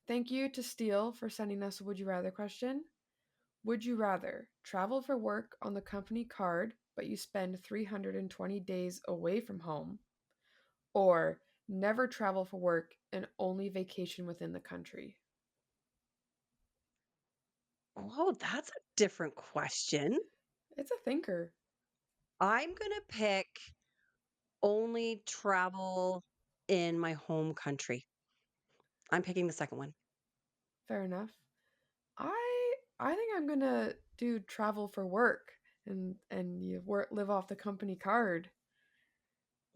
Thank you to Steele for sending us a Would You Rather question. Would you rather travel for work on the company card, but you spend 320 days away from home, or never travel for work and only vacation within the country? Oh, that's a different question. It's a thinker. I'm gonna pick only travel in my home country. I'm picking the second one. Fair enough. I think I'm gonna do travel for work and you live off the company card.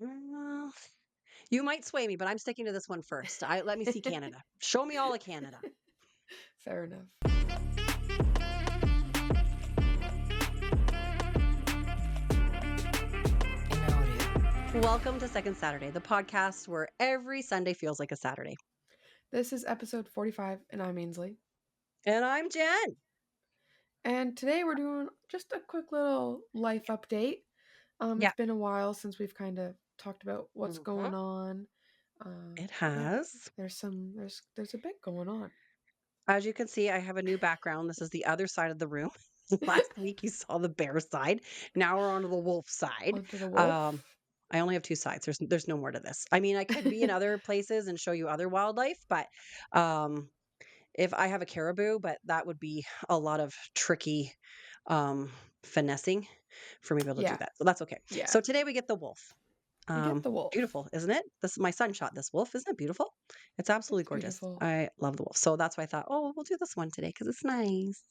Uh, you might sway me, but I'm sticking to this one first. I let me see Canada. Show me all of Canada. Fair enough. Welcome to Second Saturday, the podcast where every Sunday feels like a Saturday. This is episode 45, and I'm Ainsley. And I'm Jen. And today we're doing just a quick little life update. Yeah, It's been a while since we've kind of talked about what's mhm, going on. it Yeah, has. there's a bit going on. As you can see, I have a new background. This is the other side of the room. Last week you saw the bear side. Now we're on to the wolf side. Onto the Um, wolf. I only have two sides. There's no more to this. I mean, I could be in other places and show you other wildlife, but um, if I have a caribou, but that would be a lot of tricky um, finessing for me to be able to do Yeah, that. So that's okay. yeah. So today we get the wolf. We get the wolf. Beautiful, isn't it? This my son shot this wolf. Isn't it beautiful? It's absolutely It's gorgeous. beautiful. I love the wolf. So that's why I thought, oh, we'll do this one today because it's nice.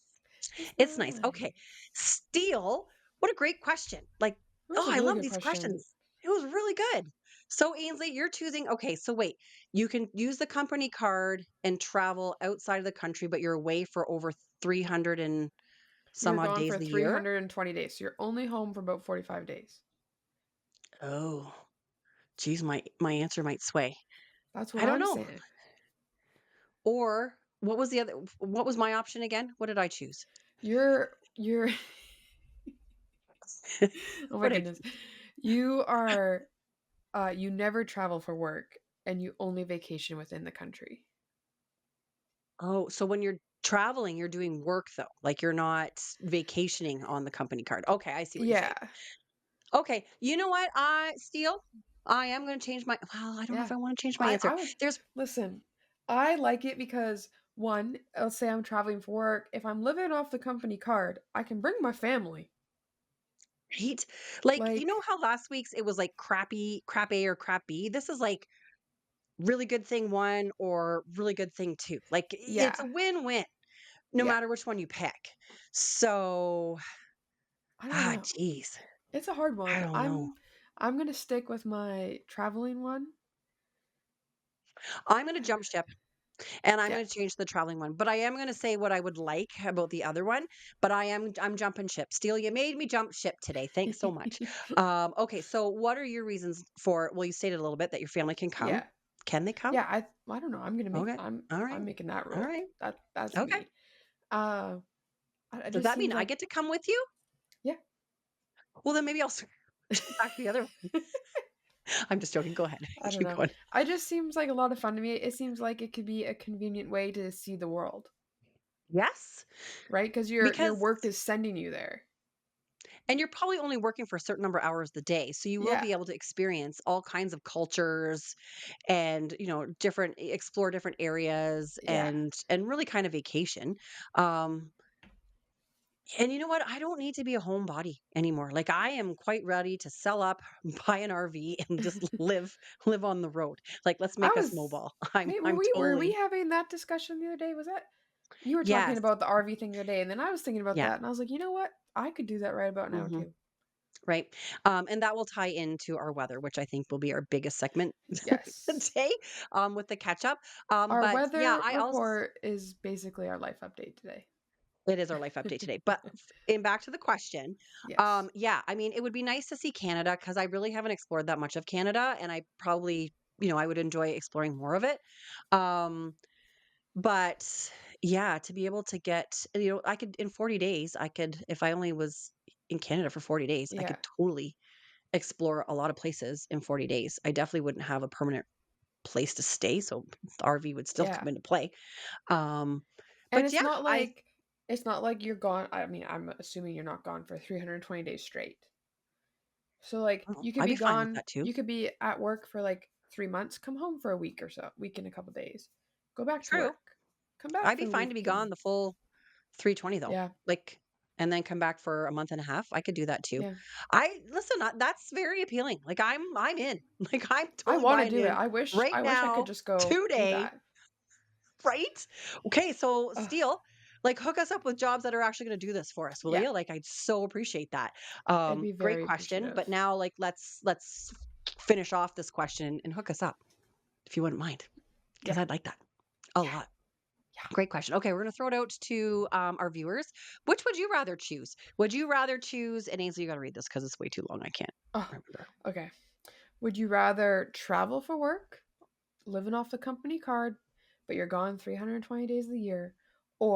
It's It's nice. nice. Okay. Steel, what a great question. Like, That was oh, a I really love good these question. questions. It was really good. So, Ainsley, you're choosing. Okay, so wait, you can use the company card and travel outside of the country, but you're away for over 300 and some You're odd gone days for a year. 320 days, so you're only home for about 45 days. Oh, geez, my answer might sway. That's what I don't I'm know. saying. Or what was the other? What was my option again? What did I choose? You're oh my What did I goodness. choose? You are you never travel for work and you only vacation within the country. Oh, so when you're traveling, you're doing work though. Like you're not vacationing on the company card. Okay, I see what you're Yeah. saying. Okay, you know what? I am going to change my. Well, I don't know Yeah. if I want to change my I answer. would There's listen. I like it because one, let's say I'm traveling for work, if I'm living off the company card, I can bring my family. right, like you know Like, how last week's it was like crappy, crap A or crap B. This is like really good thing one or really good thing two. Like it's a yeah. win-win no Yeah. matter which one you pick. So I don't know. geez, It's a hard I one. don't know. I'm going to stick with my traveling one. I'm going to jump ship. And I'm Yeah. gonna change the traveling one, but I am gonna say what I would like about the other one, but I'm jumping ship. Steele, you made me jump ship today. Thanks so much. Okay, so what are your reasons for well, you stated a little bit that your family can come. Yeah. Can they come? Yeah, I don't know. Okay. All right. I'm making that All rule. right. That's Okay. me. Uh it Does just that mean seems I like get to come with you? yeah. Well, then maybe I'll switch back to the other one. I'm just joking. Go ahead. I don't Keep know. going. It just seems like a lot of fun to me. It seems like it could be a convenient way to see the world, Yes. right? Because your Because work is sending you there. and you're probably only working for a certain number of hours a day, so you will Yeah. be able to experience all kinds of cultures and different explore different areas Yeah. and really kind of vacation. um and you know what, I don't need to be a homebody anymore. Like I am quite ready to sell up, buy an RV and just live on the road. Like let's I make us was mobile. Wait, I'm were we totally. having that discussion the other day? Was that you were talking Yes. about the RV thing the other day, and then I was thinking about Yeah. that, and I was like, you know what? I could do that right about now Hmm. too. Right. And that will tie into our weather, which I think will be our biggest segment Yes. today, with the catch up. Our But yeah, weather I also report is basically our life update today. it is our life update today. But in back to the question, Yes. yeah, I mean, it would be nice to see Canada because I really haven't explored that much of Canada, and I probably, I would enjoy exploring more of it. Um, but yeah, to be able to get, I could in 40 days, I could, if I only was in Canada for 40 days, I could Yeah. totally explore a lot of places in 40 days. I definitely wouldn't have a permanent. place to stay, so the RV would still Yeah. come into play. Um, And but yeah, I it's not like you're gone. I mean, I'm assuming you're not gone for 320 days straight. So like oh, you could I'd be be fine with gone, that too. you could be at work for like 3 months, come home for a week or so, week and a couple days, go back to True. work, come back I'd for be a fine to be week gone and the full 320 though. yeah, Like, and then come back for a month and a half. I could do that too. yeah. I listen, that's very appealing. Like I'm in. Like I'm I totally want to buying do it. in right I wish I could now, just go do today, that. right? Okay, so Ugh, Steele, like hook us up with jobs that are actually going to do this for us, will yeah, you? Like I'd so appreciate that. I'd be Great very question, appreciative. but now like let's finish off this question and hook us up if you wouldn't mind, because Yeah, I'd like that a yeah, lot. yeah. Great question. Okay, we're going to throw it out to our viewers. Which would you rather choose? Would you rather choose, and Ainsley, you got to read this because it's way too long. I can't Oh, remember. okay. Would you rather travel for work, living off the company card, but you're gone 320 days of the year,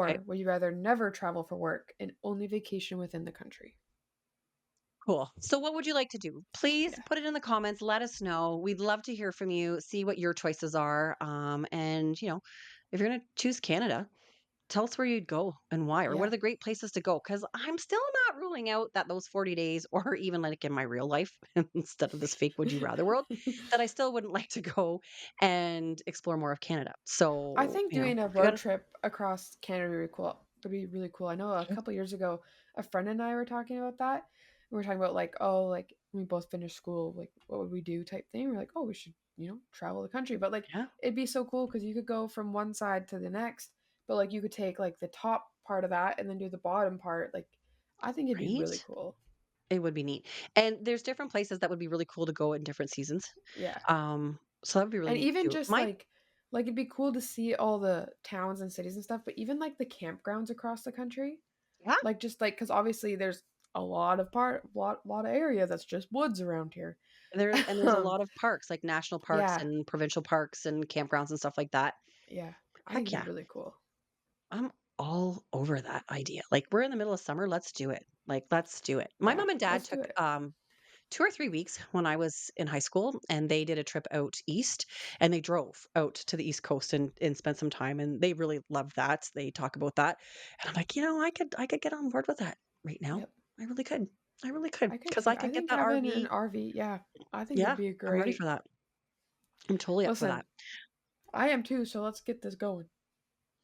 Okay, or would you rather never travel for work and only vacation within the country? cool. So, what would you like to do? Please Yeah. put it in the comments. Let us know. We'd love to hear from you, see what your choices are. And, if you're going to choose Canada, tell us where you'd go and why, or what Yeah. are the great places to go? Because I'm still not ruling out that those 40 days, or even like in my real life, instead of this fake would you rather world, that I still wouldn't like to go and explore more of Canada. I So, think doing a if you road got trip across Canada would be cool. Would be really cool. I know a okay, couple years ago, a friend and I were talking about that. We were talking about like, oh, like when we both finished school, like what would we do type thing. We're like, oh, we should, travel the country. But like, yeah, it'd be so cool because you could go from one side to the next. But like, you could take like the top part of that and then do the bottom part. Like, I think it'd be really right? cool. It would be neat. And there's different places that would be really cool to go in different seasons. Yeah. So that would be really And neat even too. just like it'd be cool to see all the towns and cities and stuff, but even like the campgrounds across the country. Yeah, Like, just, like, because obviously there's a lot of area that's just woods around here. there's a lot of parks, like national parks Yeah, and provincial parks and campgrounds and stuff like that. yeah. I think Heck it'd be yeah. really cool. I'm all over that idea. Like, we're in the middle of summer, let's do it. Like, let's do it. My Yeah, mom and dad let's do took, it. 2 or 3 weeks when I was in high school, and they did a trip out east, and they drove out to the East Coast and spent some time, and they really loved that. They talk about that, and I'm like, I could get on board with that right now. Yep, I really could. I really could, I could because too. I I could get think that having an RV. RV, yeah, I think it'd Yeah, be a I'm ready for great. that. I'm totally up for Listen, that. I am too, so let's get this going.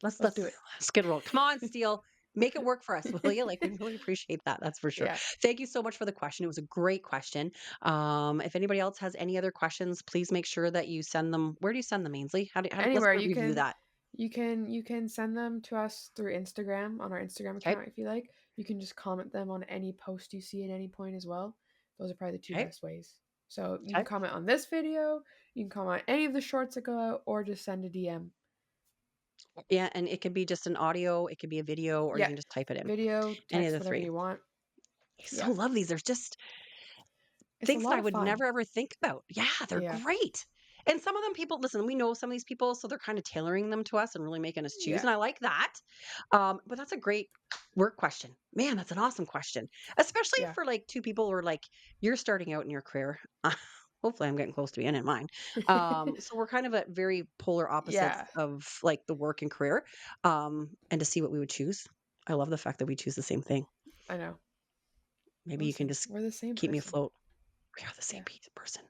Let's Let's let's do it. let's get roll. Come on, Steele. Make it work for us, will you? Like, we really appreciate that. That's for sure. Yeah. Thank you so much for the question. It was a great question. If anybody else has any other questions, please make sure that you send them. Where do you send them, Ainsley? Let's Anywhere review that. you can send them to us through Instagram on our Instagram Okay. account if you like. You can just comment them on any post you see at any point as well. Those are probably the two Okay. best ways. So you can Okay. comment on this video, you can comment on any of the shorts that go out, or just send a DM. Yeah, and it could be just an audio, it could be a video, or you Yeah, can just type it in. video, Any of text, the whatever three. you want. I Yeah, so love these. There's just it's a things that lot I of would fun. never ever think about. Yeah, they're Yeah, great. And some of them people listen, we know some of these people, so they're kind of tailoring them to us and really making us choose. yeah, And I like that. But that's a great work question. Man, that's an awesome question. Especially yeah, for like two people who are like, you're starting out in your career. Hopefully I'm getting close to the end in mine. So we're kind of at very polar opposites yeah. of like the work and career. And to see what we would choose. I love the fact that we choose the same thing. I know. Maybe you can Listen, just we're the same keep me person. afloat. We are the Yeah, same person.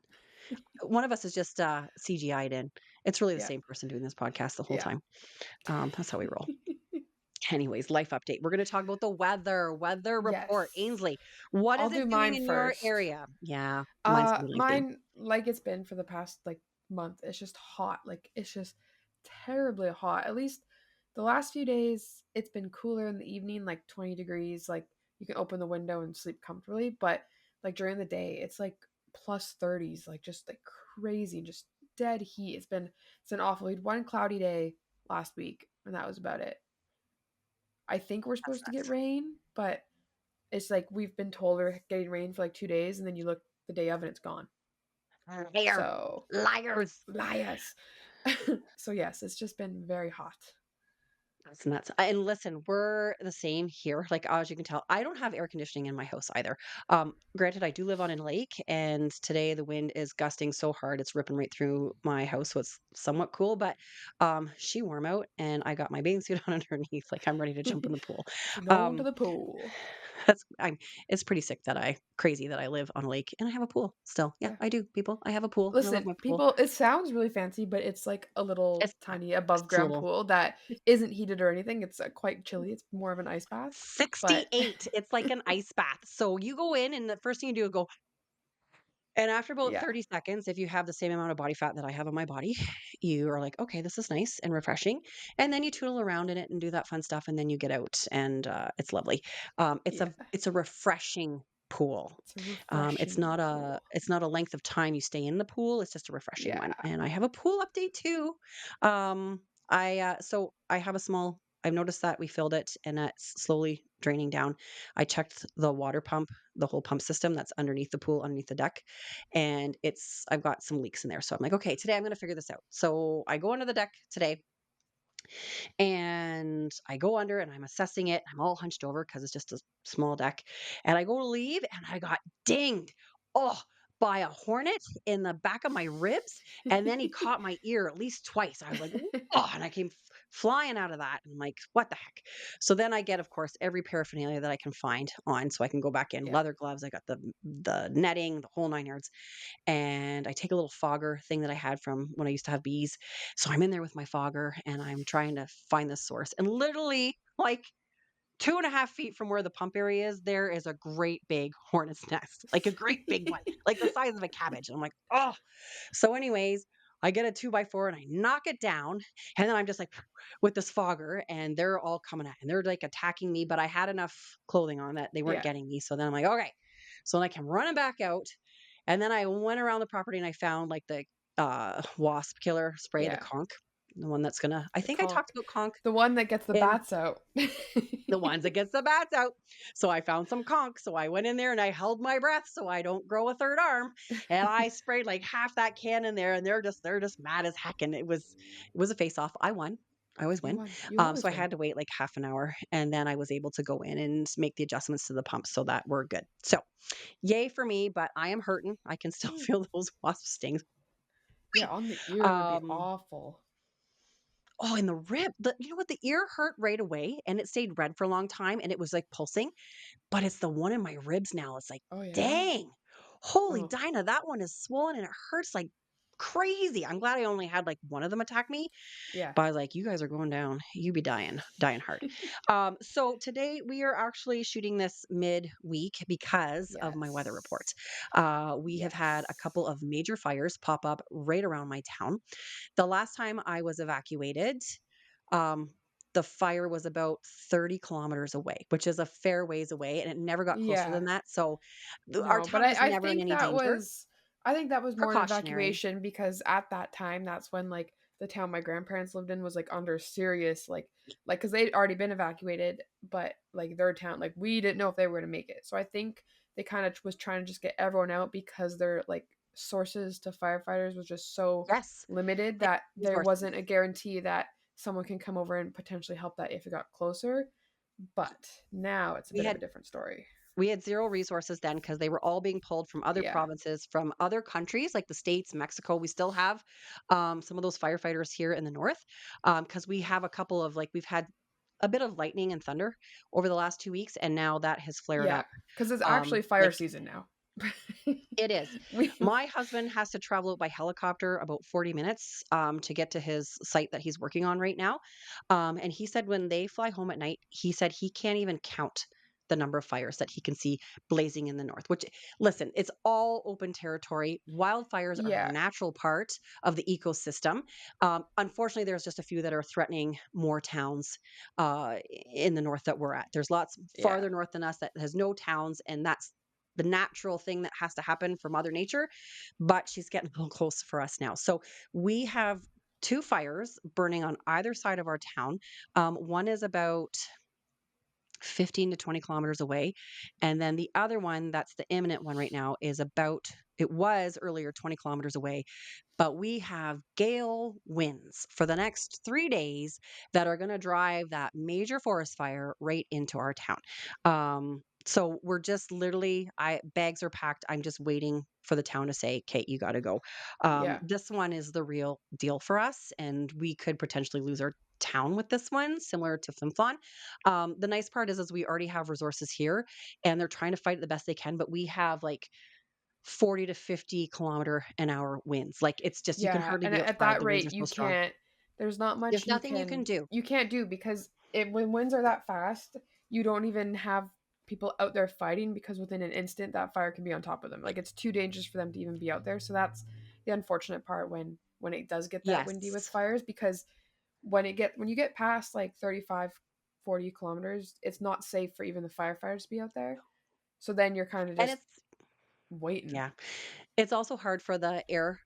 One of us is just CGI'd in. It's really the yeah, same person doing this podcast the whole yeah. time. That's how we roll. Anyways, life update. We're going to talk about the weather report. Yes. Ainsley, what I'll is do it doing mine in your first. area? Yeah, mine's gonna be lengthy. Mine like it's been for the past like month. It's just hot. Like it's just terribly hot. At least the last few days it's been cooler in the evening, like 20 degrees. Like you can open the window and sleep comfortably, but like during the day it's like plus 30s, like just like crazy, just dead heat. It's been awful. We had one cloudy day last week and that was about it. I think we're That's supposed to get nuts. rain, but it's like we've been told we're getting rain for like 2 days, and then you look the day of and it's gone. Liar, So, liars. liars. So, yes, it's just been very hot. That's nuts. And listen, we're the same here. Like, as you can tell, I don't have air conditioning in my house either. Granted, I do live on a lake, and today the wind is gusting so hard it's ripping right through my house, so it's somewhat cool. But she warm out, and I got my bathing suit on underneath, like I'm ready to jump in the pool. Going to Um, the pool. that's I'm. It's pretty sick that crazy that I live on a lake and I have a pool still. Yeah, Yeah. I do. People, I have a pool, and I love Listen, my pool. people, it sounds really fancy, but it's like a little It's not. tiny above It's a ground little pool that isn't heated or anything. It's quite chilly. It's more of an ice bath. But 68. It's like an ice bath. So you go in, and the first thing you do is go, and after about yeah. 30 seconds, if you have the same amount of body fat that I have on my body, you are like, okay, this is nice and refreshing. And then you tootle around in it and do that fun stuff, and then you get out, and it's lovely. Yeah. It's a refreshing pool. It's a refreshing pool. It's not a length of time you stay in the pool. It's just a refreshing one. Yeah. And I have a pool update too. I have a small. I've noticed that we filled it and it's slowly draining down. I checked the water pump, the whole pump system that's underneath the pool, underneath the deck, and I've got some leaks in there. So I'm like, okay, today I'm going to figure this out. So I go under the deck today, and I go under and I'm assessing it. I'm all hunched over because it's just a small deck. And I go to leave and I got dinged. Oh, by a hornet in the back of my ribs. And then he caught my ear at least twice. I was like, oh, and I came flying out of that. And I'm like, what the heck? So then I get, of course, every paraphernalia that I can find on so I can go back in. Yeah. Leather gloves. I got the netting, the whole nine yards, and I take a little fogger thing that I had from when I used to have bees. So I'm in there with my fogger and I'm trying to find this source. And literally, like 2.5 feet from where the pump area is, there is a great big hornet's nest, like a great big one, like the size of a cabbage. And I'm like, oh. So, anyways, I get a 2x4 and I knock it down. And then I'm just like with this fogger, and they're all coming at, and they're like attacking me. But I had enough clothing on that they weren't Yeah. getting me. So then I'm like, okay. So then I came running back out, and then I went around the property and I found like the wasp killer spray, the Yeah. conch, the one that's gonna, I The think I conch. talked about conch The one that gets the in bats out. the ones that gets the bats out. So I found some conch. So I went in there and I held my breath so I don't grow a third arm. And I sprayed like half that can in there, and they're just mad as heck. And it was a face off. I won. I always You win. won. You So always I win. had to wait like half an hour, and then I was able to go in and make the adjustments to the pump so that we're good. So yay for me, but I am hurting. I can still Mm. feel those wasp stings. Yeah, on the ear would be Um, awful. oh, and the rib, you know what? The ear hurt right away, and it stayed red for a long time, and it was like pulsing. But it's the one in my ribs now. It's like, Oh yeah. dang, holy Oh Dinah, that one is swollen and it hurts like crazy. I'm glad I only had like one of them attack me, yeah. but I was like, you guys are going down. You be dying hard. So today we are actually shooting this mid-week because of my weather report. Yes. We have had a Yes. couple of major fires pop up right around my town. The last time I was evacuated, um, the fire was about 30 kilometers away, which is a fair ways away, and it never got closer Yeah. than that. So our No, but town was I never in think any danger. I think that was more an Precautionary. evacuation because at that time that's when like the town my grandparents lived in was like under serious like because they'd already been evacuated, but like their town like we didn't know if they were gonna make it. So I think they kind of was trying to just get everyone out because their like sources to firefighters was just so Yes. limited They that there resources. wasn't a guarantee that someone can come over and potentially help that if it got closer. But now it's a We bit of had a different story. we had zero resources then because they were all being pulled from other Yeah. provinces, from other countries like the States, Mexico. We still have some of those firefighters here in the north because we have a couple of, like, we've had a bit of lightning and thunder over the last 2 weeks, and now that has flared Yeah, up. because it's actually fire Like, season now. it is. We My husband has to travel by helicopter about 40 minutes to get to his site that he's working on right now. And he said when they fly home at night, he said he can't even count the number of fires that he can see blazing in the north, which, listen, it's all open territory. Wildfires are a yeah, natural part of the ecosystem. Unfortunately, there's just a few that are threatening more towns in the north that we're at. There's lots yeah, farther north than us that has no towns, and that's the natural thing that has to happen for Mother Nature, but she's getting a little close for us now. So we have two fires burning on either side of our town. One is about 15 to 20 kilometers away. And then the other one, that's the imminent one right now, is it was earlier 20 kilometers away, but we have gale winds for the next 3 days that are going to drive that major forest fire right into our town. So we're just literally, I bags are packed. I'm just waiting for the town to say, "Okay, you got to go." Yeah. This one is the real deal for us, and we could potentially lose our town with this one, similar to Flim Flon. The nice part is we already have resources here, and they're trying to fight it the best they can. But we have like 40 to 50 km/h winds. Like, it's just you can Yeah, hardly and be at outside, that the winds are rate, so you strong. can't there's not much There's nothing you can do. you can't do because when winds are that fast, you don't even have people out there fighting because within an instant that fire can be on top of them. Like it's too dangerous for them to even be out there. So that's the unfortunate part when it does get that windy with Yes, fires because when you get past like 35, 40 kilometers, it's not safe for even the firefighters to be out there. So then you're kind of and just it's waiting. yeah. It's also hard for the air,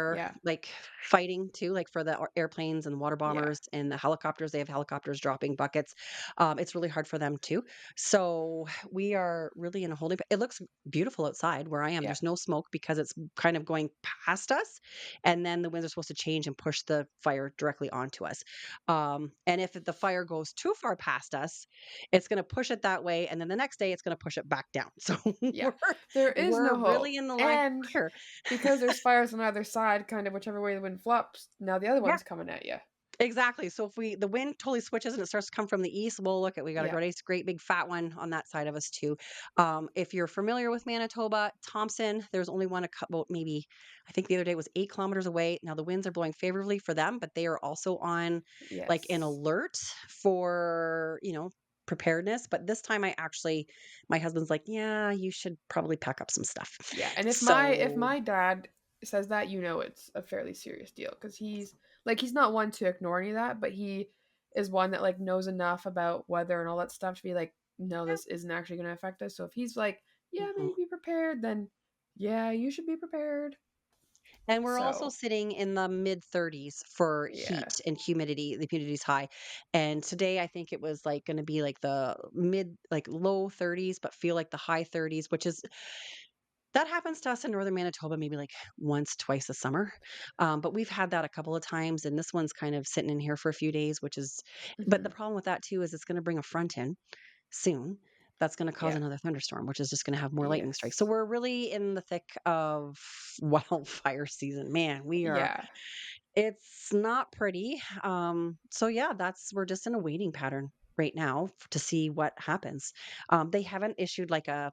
Yeah. like, fighting too, like, for the airplanes and water Yeah. bombers and the helicopters. They have helicopters dropping buckets. It's really hard for them too. So we are really in a holding. It looks beautiful outside where I am. Yeah. There's no smoke because it's kind of going past us, and then the winds are supposed to change and push the fire directly onto us. And if the fire goes too far past us, it's going to push it that way, and then the next day it's going to push it back down. So Yeah. we're There is we're no hope. really in the line of And fire. because there's fires on either side, kind of whichever way the wind flops, now the other Yeah, one's coming at you. exactly. So if the wind totally switches and it starts to come from the east, well, look at we got a Yeah. great big fat one on that side of us too. If you're familiar with Manitoba, Thompson, there's only one a couple, maybe I think the other day was 8 kilometers away. Now the winds are blowing favorably for them, but they are also on like an Yes. alert for preparedness. But this time, my husband's like, yeah, you should probably pack up some stuff. Yeah. And if So my dad says that, you know it's a fairly serious deal because he's not one to ignore any of that, but he is one that like knows enough about weather and all that stuff to be like, no, yeah. this isn't actually going to affect us. So if he's like, yeah, Mhm. maybe be prepared, then yeah, you should be prepared. And we're also So sitting in the mid 30s for yeah. heat and humidity. The humidity's high. And today I think it was like going to be like the like low 30s, but feel like the high 30s, which is that happens to us in northern Manitoba maybe like once, twice a summer. But we've had that a couple of times. And this one's kind of sitting in here for a few days, but the Hmm. problem with that too is it's going to bring a front in soon. That's going to cause Yeah. another thunderstorm, which is just going to have more lightning strikes. So Yes. we're really in the thick of wildfire season. Man, Yeah. it's not pretty. So yeah, we're just in a waiting pattern right now to see what happens. They haven't issued like a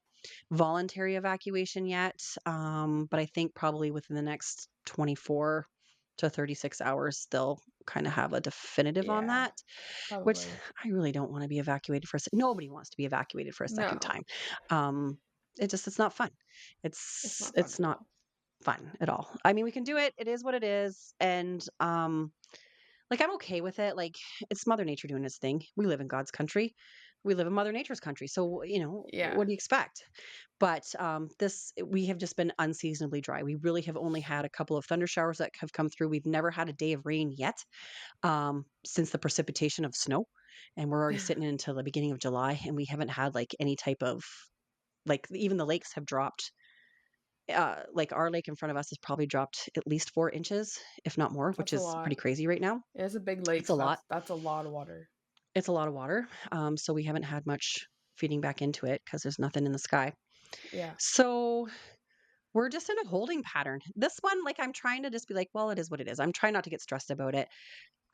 voluntary evacuation yet, but I think probably within the next 24 to 36 hours, they'll kind of have a definitive on Yeah. that, which Probably. I really don't want to be evacuated nobody wants to be evacuated for a second No. time. Um, it's not fun. It's not fun It's at not all. fun at all. I mean, we can do it. It is what it is. And like I'm okay with it. Like it's Mother Nature doing its thing. We live in God's country. We live in Mother Nature's country. So, Yeah. what do you expect? But we have just been unseasonably dry. We really have only had a couple of thunder showers that have come through. We've never had a day of rain yet, since the precipitation of snow. And we're already sitting into the beginning of July and we haven't had like any type of like even the lakes have dropped. Like our lake in front of us has probably dropped at least 4 inches, if not more, which That's a is lot. pretty crazy right now. It is a big lake, It's a so lot. that's a lot of water. It's a lot of water. So we haven't had much feeding back into it because there's nothing in the sky. Yeah. So we're just in a holding pattern. This one, like, I'm trying to just be like, well, it is what it is. I'm trying not to get stressed about it.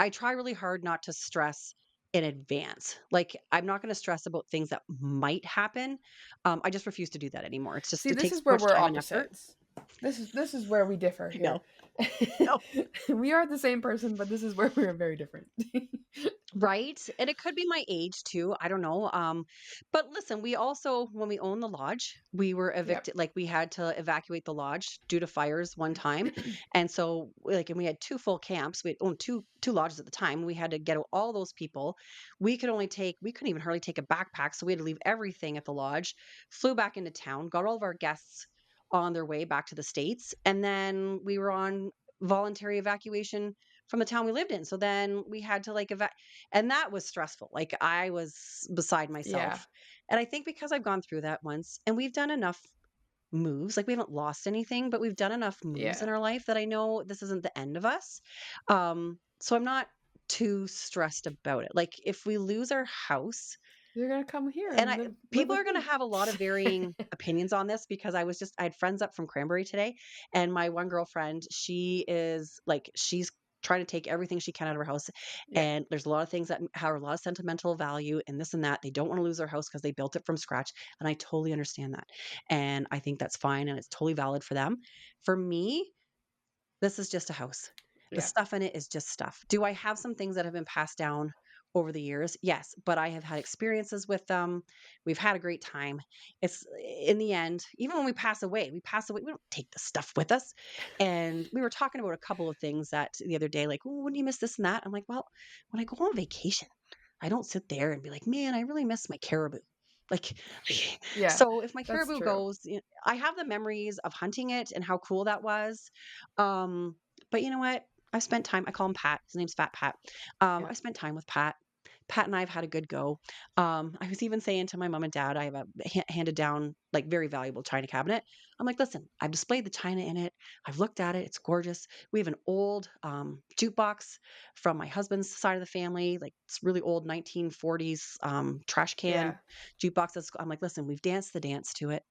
I try really hard not to stress in advance. Like, I'm not going to stress about things that might happen. I just refuse to do that anymore. See, It this takes is too where much we're time and effort. opposites. This is where we differ I know. here. No. We are the same person, but this is where we are very different. Right? And it could be my age too. I don't know. But listen, we also, when we owned the lodge, we were Yep. evicted, like we had to evacuate the lodge due to fires one time. And so like, and we had two full camps. We owned two lodges at the time. We had to get all those people. We couldn't even hardly take a backpack. So we had to leave everything at the lodge, flew back into town, got all of our guests on their way back to the States. And then we were on voluntary evacuation from the town we lived in. So then we had to like and that was stressful. Like I was beside Yeah. myself. And I think because I've gone through that once and we've done enough moves. Like we haven't lost anything, but we've done enough moves Yeah. in our life that I know this isn't the end of us. So I'm not too stressed about it. Like if we lose our house, You're gonna come here and and live people with are gonna me. have a lot of varying opinions on this because I had friends up from Cranberry today, and my one girlfriend, she's trying to take everything she can out of her house, Yeah. and there's a lot of things that have a lot of sentimental value and this and that. They don't wanna lose their house because they built it from scratch, and I totally understand that, and I think that's fine, and it's totally valid for them. For me, this is just a house. The Yeah. stuff in it is just stuff. Do I have some things that have been passed down over the years? Yes, but I have had experiences with them. We've had a great time. It's in the end, even when we pass away, we don't take the stuff with us. And we were talking about a couple of things that the other day, like, oh, wouldn't you miss this and that? I'm like, well, when I go on vacation, I don't sit there and be like, man, I really miss my caribou. Like, Yeah. so if my That's caribou true. goes, I have the memories of hunting it and how cool that was. Um, but you know what? I've spent time. I call him Pat. His name's Fat Pat. Yeah. I spent time with Pat. Pat and I have had a good go. I was even saying to my mom and dad, I have a handed down, like very valuable china cabinet. I'm like, listen, I've displayed the china in it. I've looked at it. It's gorgeous. We have an old jukebox from my husband's side of the family, like it's really old 1940s trash can Yeah. jukebox. I'm like, listen, we've danced the dance to it.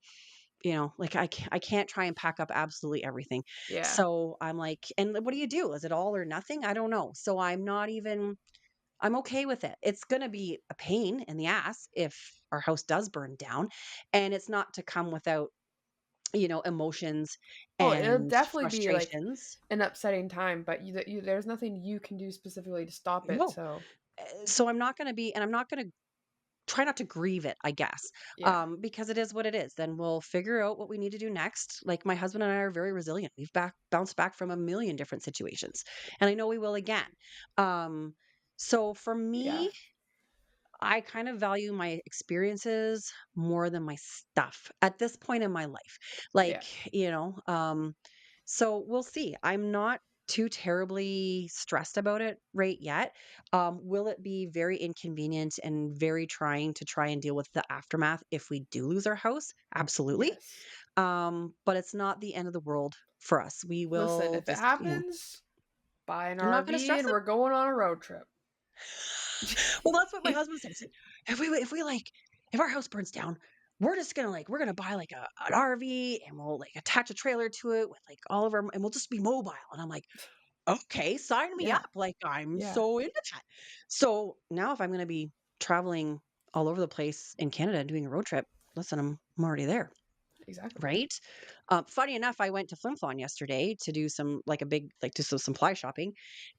Like I can't try and pack up absolutely everything. Yeah. So I'm like, and what do you do? Is it all or nothing? I don't know. So I'm okay with it. It's going to be a pain in the ass if our house does burn down, and it's not to come without, emotions Oh, it'll and definitely be like frustrations. an upsetting time, but there's nothing you can do specifically to stop it. No. So So I'm not going to try not to grieve it, I guess, yeah. because it is what it is. Then we'll figure out what we need to do next. Like my husband and I are very resilient. We've bounced back from a million different situations, and I know we will again. Um, so for Yeah. me, I kind of value my experiences more than my stuff at this point in my life. Yeah. Like, so we'll see. I'm not too terribly stressed about it right yet. Will it be very inconvenient and very trying to try and deal with the aftermath if we do lose our house? Absolutely. Yes. But it's not the end of the world for us. We Listen, will if it just, happens, buy an I'm not going to RV stress and it. we're going on a road trip. Well, that's what my husband said. He said, if our house burns down, we're gonna buy like an RV and we'll like attach a trailer to it with like all of our and we'll just be mobile." And I'm like, "Okay, sign me Yeah. up. Like I'm Yeah. so into that." So now if I'm gonna be traveling all over the place in Canada and doing a road trip, listen, I'm already there. Exactly. Right? Funny enough, I went to Flim Flon yesterday to do some like a big like do some supply shopping,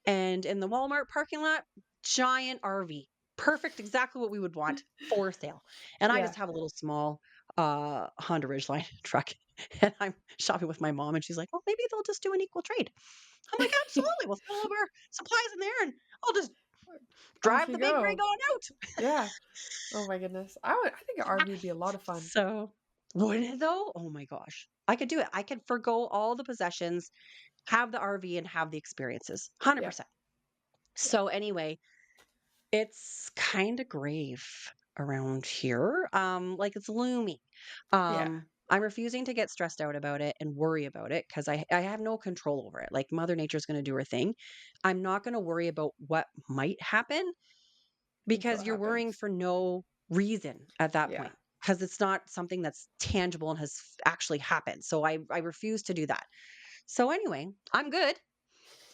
and in the Walmart parking lot, giant RV, perfect, exactly what we would want for sale. And I Yeah. just have a little small Honda Ridgeline truck, and I'm shopping with my mom, and she's like, "Well, maybe they'll just do an equal trade." I'm like, "Absolutely, we'll throw all of our supplies in there, and I'll just Off drive you the big rig go. on out." Yeah. Oh my goodness. I think an RV would be a lot of fun. So, wouldn't it though? Oh my gosh. I could do it. I could forgo all the possessions, have the RV and have the experiences. Yeah. 100%. Yeah. So anyway, it's kind of grave around here. Like it's looming. Yeah. I'm refusing to get stressed out about it and worry about it because I have no control over it. Like Mother Nature's going to do her thing. I'm not going to worry about what might happen Until because it you're worrying happens. for no reason at that Yeah. point, because it's not something that's tangible and has actually happened. So I refuse to do that. So anyway, I'm good.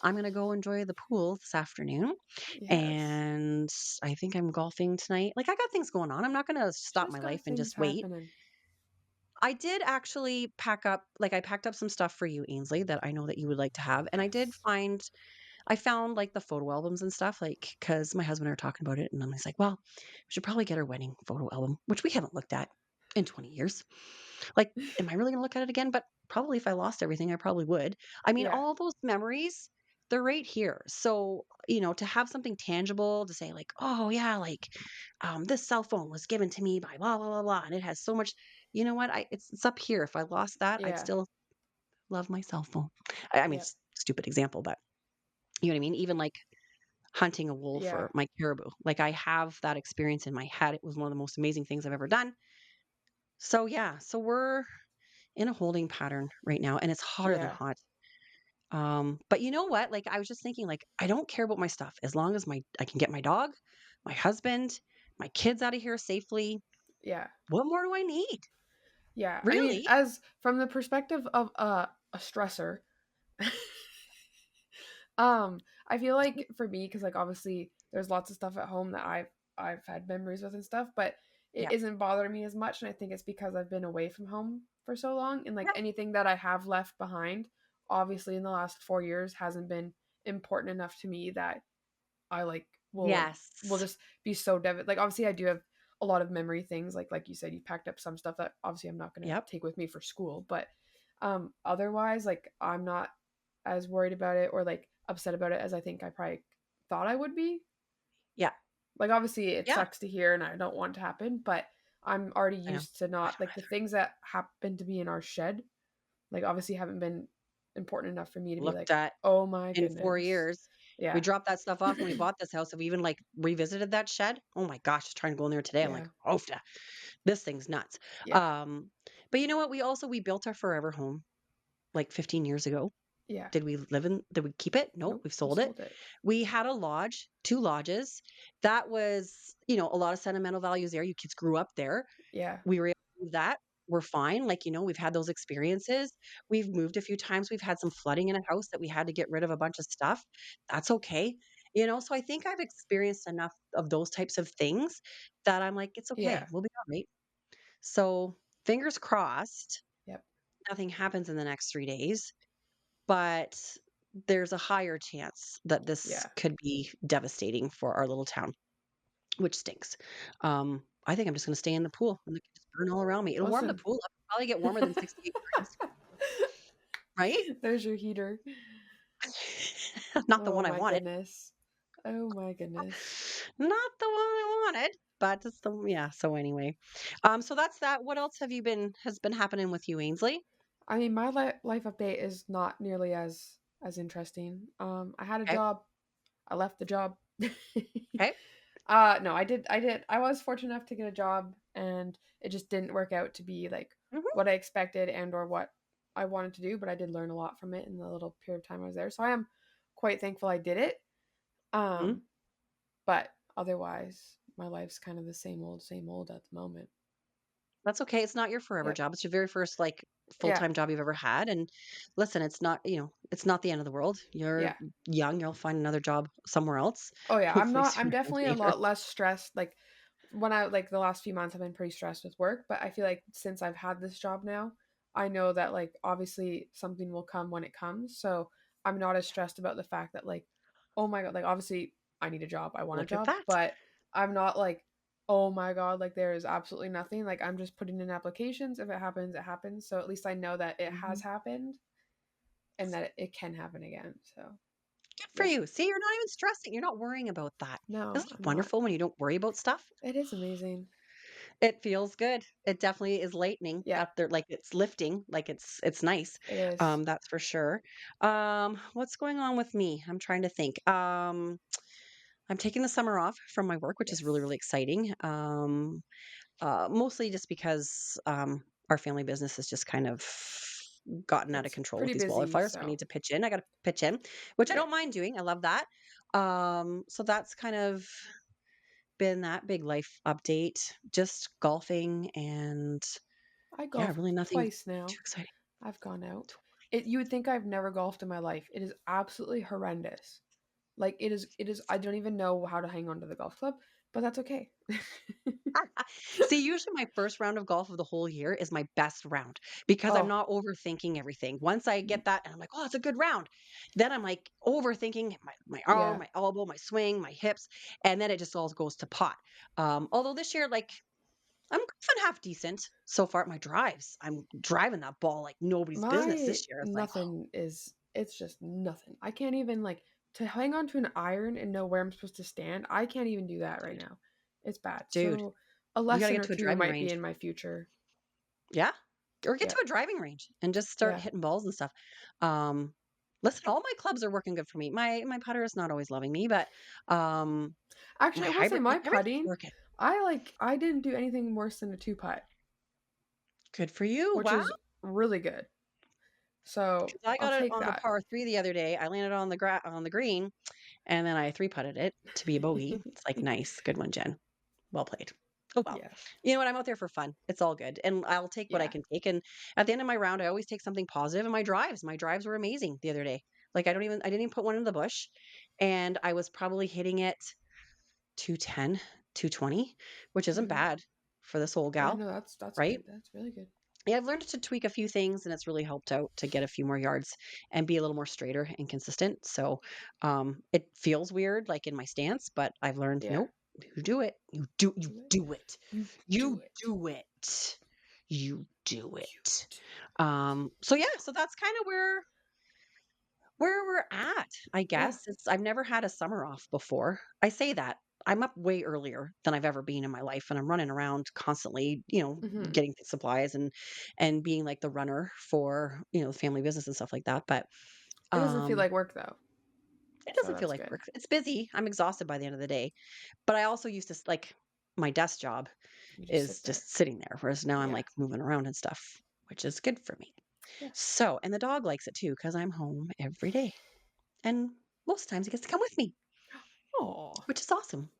I'm gonna go enjoy the pool this afternoon, Yes. and I think I'm golfing tonight. Like I got things going on. I'm not gonna stop my Just life got and things just wait. happening. I did actually I packed up some stuff for you, Ainsley, that I know that you would like to have. And Yes. I found like the photo albums and stuff, like, because my husband and I were talking about it. And I'm just like, well, we should probably get our wedding photo album, which we haven't looked at in 20 years. Like, am I really going to look at it again? But probably if I lost everything, I probably would. I mean, Yeah. all those memories, they're right here. So, to have something tangible to say, like, oh, yeah, like, this cell phone was given to me by blah, blah, blah, blah. And it has so much, you know what? It's up here. If I lost that, I'd Yeah. still love my cell phone. I mean, Yep. stupid example, but you know what I mean? Even like hunting a wolf Yeah. or my caribou. Like I have that experience in my head. It was one of the most amazing things I've ever done. So yeah, so we're in a holding pattern right now, and it's hotter than Yeah. hot. But you know what? Like I was just thinking, like, I don't care about my stuff as long as my I can get my dog, my husband, my kids out of here safely. Yeah. What more do I need? Yeah. I mean, Really? as from the perspective of a stressor, I feel like for me, because like obviously there's lots of stuff at home that I've had memories with and stuff, but it Yeah. isn't bothering me as much, and I think it's because I've been away from home for so long, and like Yeah. anything that I have left behind, obviously in the last 4 years hasn't been important enough to me that I will Yes. just be so like obviously I do have a lot of memory things like you said you packed up some stuff that obviously I'm not going to Yep. take with me for school, but otherwise like I'm not as worried about it or like upset about it as I think I probably thought I would be. Yeah. Like obviously it Yeah. sucks to hear and I don't want it to happen, but I'm already I know. used to I not don't like the either. things that happen to be in our shed like obviously haven't been important enough for me to be Looked like, at "Oh my in 4 goodness." years. We Yeah. dropped that stuff off when we bought this house. Have we even, like, revisited that shed? Oh my gosh, just trying to go in there today. I'm like, Yeah. "Oh, this thing's nuts." Yeah. Um, but you know what? We built our forever home, like, 15 years ago. Yeah. Did we keep it? Nope, Nope, we've we sold it. sold it. We had a lodge, 2 lodges. That was, a lot of sentimental values there. You kids grew up there. Yeah. We were able to do that. We're fine. Like, we've had those experiences. We've moved a few times. We've had some flooding in a house that we had to get rid of a bunch of stuff. That's okay. So I think I've experienced enough of those types of things that I'm like, it's okay. Yeah. We'll be all right. So fingers crossed, Yep. nothing happens in the next 3 days, but there's a higher chance that this Yeah. could be devastating for our little town, which stinks. I think I'm just gonna stay in the pool and it can just burn all around me. It'll warm the Listen. pool up, probably get warmer than 68 degrees, right? There's your heater. Not the Oh one I my wanted. goodness. Oh my goodness. Not the one I wanted, but it's the yeah, so anyway. So that's that. What else has been happening with you, Ainsley? I mean, my life update is not nearly as interesting. I had a Okay, job. I left the job. okay. No, I was fortunate enough to get a job and it just didn't work out to be like Mhm, what I expected and or what I wanted to do, but I did learn a lot from it in the little period of time I was there. So I am quite thankful I did it. mhm. Um, but otherwise, my life's kind of the same old at the moment. That's okay. It's not your forever Yep. job. It's your very first, like, Yeah. full-time job you've ever had, and listen, it's not the end of the world. You're Yeah. young, you'll find another job somewhere else, Oh yeah, hopefully I'm sooner than definitely a later. lot less stressed. Like when I like the last few months I've been pretty stressed with work, but I feel like since I've had this job now, I know that like obviously something will come when it comes. So I'm not as stressed about the fact that like, oh my god, like obviously I need a job, I want a Look at job, that. but I'm not like, oh my god, like there is absolutely nothing. Like I'm just putting in applications. If it happens, it happens. So at least I know that it has Mhm. happened and that it can happen again. So Good for yeah. you. See, you're not even stressing, you're not worrying about that. No, Isn't it I'm not. wonderful when you don't worry about stuff? It is amazing. It feels good. It definitely is lightening Yeah, up there, like, it's lifting, like, it's nice. it is. That's for sure. What's going on with me? I'm trying to think. I'm taking the summer off from my work, which is really, Yes. really exciting. Mostly just because our family business has just kind of gotten out of It's control with pretty these busy, wildfires. So I so need to pitch in. I got to pitch in, which I yeah. don't mind doing. I love that. So that's kind of been that big life update. Just golfing and I yeah, golfed really nothing twice now. too exciting. I've gone out. You would think I've never golfed in my life. It is absolutely horrendous. Like it is I don't even know how to hang on to the golf club, but that's okay. See, usually my first round of golf of the whole year is my best round because I'm Oh, not overthinking everything. Once I get that and I'm like, oh, it's a good round, then I'm like overthinking my arm, yeah. my elbow, my swing, my hips, and then it just all goes to pot. Although this year, like, I'm golfing half decent so far at my drives. I'm driving that ball like nobody's business My this year. It's like, nothing is it's just nothing. I can't even like to hang on to an iron and know where I'm supposed to stand. I can't even do that right dude, now. It's bad. dude, So a you got to lesson get or to a two driving might be range. in my future. Yeah. Or get Yeah. to a driving range and just start Yeah. hitting balls and stuff. Um, Listen, all my clubs are working good for me. My putter is not always loving me, but um my Actually, I will say hybrid, like, my everything's putting, working. I didn't do anything worse than a two putt, Good for you. which is Wow. really good. So 'Cause I I'll got it take on a that. par 3 the other day. I landed on the green, and then I 3 putted it to be a bogey. It's like, "Nice. Good one, Jen. Well played." Oh, well. Yeah. You know what? I'm out there for fun. It's all good, and I'll take what I Yeah. can take, and at the end of my round, I always take something positive, and my drives were amazing the other day. Like, I didn't even put one in the bush, and I was probably hitting it 210, 220, which isn't Mhm. bad for this old Yeah, gal, no, that's right? good. That's really good. Yeah, I've learned to tweak a few things and it's really helped out to get a few more yards and be a little more straighter and consistent. So it feels weird like in my stance, but I've learned Yeah. nope, you do it. You Do it. do it. You do You it. do it. You do You it. do. So yeah, so that's kind of where we're at, I Yeah. guess. I've never had a summer off before. I say that. I'm up way earlier than I've ever been in my life and I'm running around constantly, Mhm. getting supplies and being like the runner for, the family business and stuff like that. But It doesn't feel um like work though. it So doesn't feel that's like good. work. It's busy. I'm exhausted by the end of the day. But I also used to like my desk job You just is sit there. just sitting there whereas now I'm Yeah. like moving around and stuff, which is good for me. Yeah. So, and the dog likes it too cuz I'm home every day. And most times he gets to come with me, Oh, which is awesome.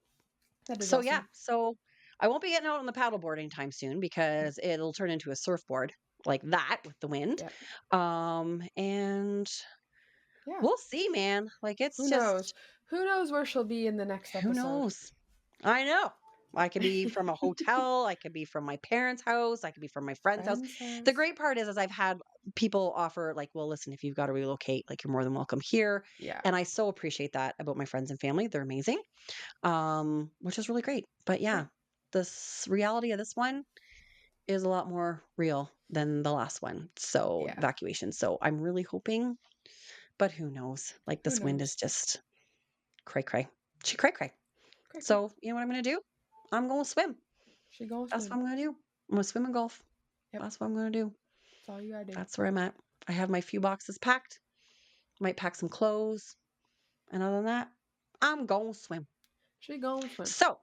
that is So yeah, awesome. so I won't be getting out on the paddleboard anytime soon because it'll turn into a surfboard like that with the wind. Yeah. And Yeah. we'll see, man. Like it's Who knows? just Who knows where she'll be in the next who episode? knows? I know. I could be from a hotel, I could be from my parents' house, I could be from my friend's house. Friend's The house. great part is I've had people offer like, well, listen, if you've got to relocate, like you're more than welcome here. Yeah. And I so appreciate that about my friends and family. They're amazing. Which is really great. But Yeah. yeah, this reality of this one is a lot more real than the last one. So Yeah. evacuation. So I'm really hoping, but who knows? Like Who this wind is knows? just cray cray. She cray cray. Cray cray. So you know what I'm gonna do? I'm gonna swim. She gonna That's what swim. I'm gonna do. I'm gonna swim and golf. Yep. That's what I'm gonna do. That's all you gotta do. That's where I'm at. I have my few boxes packed. Might pack some clothes. And other than that, I'm gonna swim. She gonna swim. So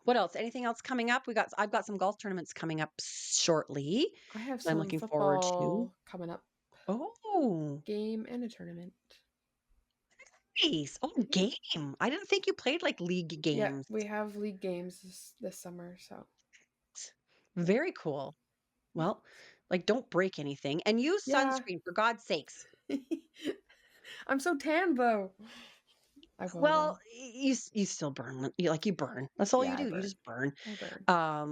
what else? Anything else coming up? I've got some golf tournaments coming up shortly I have that I'm some looking forward to. football coming up. Oh, Game and a tournament. nice. Oh, Yeah. game. I didn't think you played like league Yeah. games. We have league games this summer, so Very cool. yeah. Well, like don't break anything and use Yeah. sunscreen for God's sakes. I'm so tan though. I will Well, though. you still burn. You burn. That's all Yeah, you I do. You burn. just burn. I burn. Are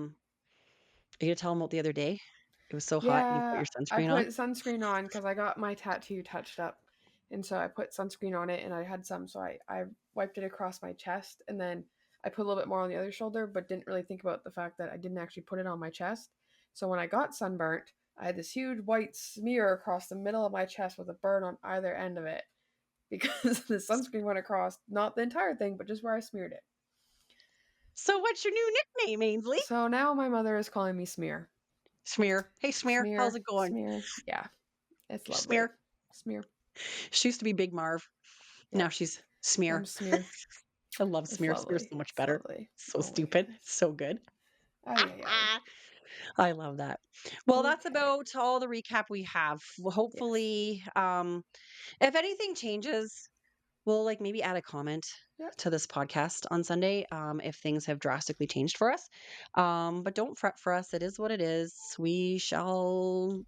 you gonna tell them about the other day? It was so hot and you put Yeah, your I sunscreen on? put sunscreen on because I got my tattoo touched up. And so I put sunscreen on it and I had some, so I wiped it across my chest and then I put a little bit more on the other shoulder, but didn't really think about the fact that I didn't actually put it on my chest. So when I got sunburnt, I had this huge white smear across the middle of my chest with a burn on either end of it because the sunscreen went across not the entire thing, but just where I smeared it. So what's your new nickname, Ainsley? So now my mother is calling me Smear. Smear. Hey, Smear. How's Smear, it going? smear. Yeah, it's lovely. Smear. Smear. She used to be Big Marv. Now Yep, she's I'm Smear. Smear. I love It's Smear. Smear's lovely. so much It's better. lovely. So Oh my stupid. goodness. So good. Ay, ay, ay. I love that. Well, that's Okay. about all the recap we have. Well, Yes. hopefully, if anything changes, we'll like maybe add a comment Yep. to this podcast on Sunday if things have drastically changed for us. But don't fret for us. It is what it is. We shall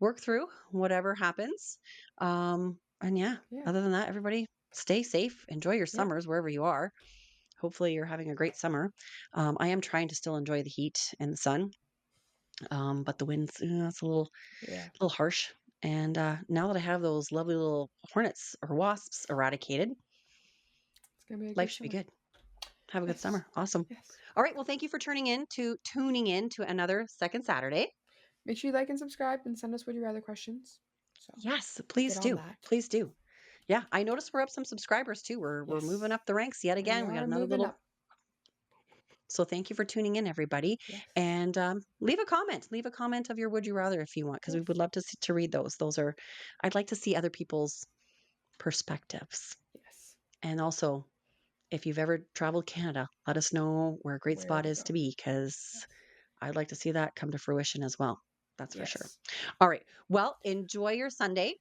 work through whatever happens. And yeah, Yeah. other than that, everybody stay safe. Enjoy your Yep. summers wherever you are. Hopefully, you're having a great summer. I am trying to still enjoy the heat and the sun, but the winds, it's Yeah. little harsh. And now that I have those lovely little hornets or wasps eradicated, It's gonna be a life good should be summer. good. Have a good Yes. summer. Awesome. Yes. All right. Well, thank you for tuning in to another second Saturday. Make sure you like and subscribe and send us would you rather questions. So Yes, get please on do. that. Please do. Yeah, I noticed we're up some subscribers too. We're moving Yes. up the ranks yet We again. We got are another moving little. up. So thank you for tuning in, everybody. Yes. And leave a comment. Leave a comment of your would you rather if you want, because we would Yes. love to read those. I'd like to see other people's perspectives. Yes. And also, if you've ever traveled Canada, let us know where a great Where spot to is go. to be, because Yes. I'd like to see that come to fruition as well. That's for sure. Yes. All right. Well, enjoy your Sunday,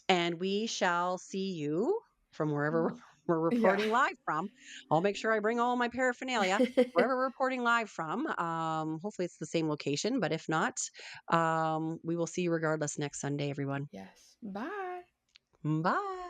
and we shall see you from wherever Mm. we're Yeah. reporting live from. I'll make sure I bring all my paraphernalia wherever we're reporting live from. Hopefully it's the same location, but if not, we will see you regardless next Sunday, everyone. Yes. Bye. Bye.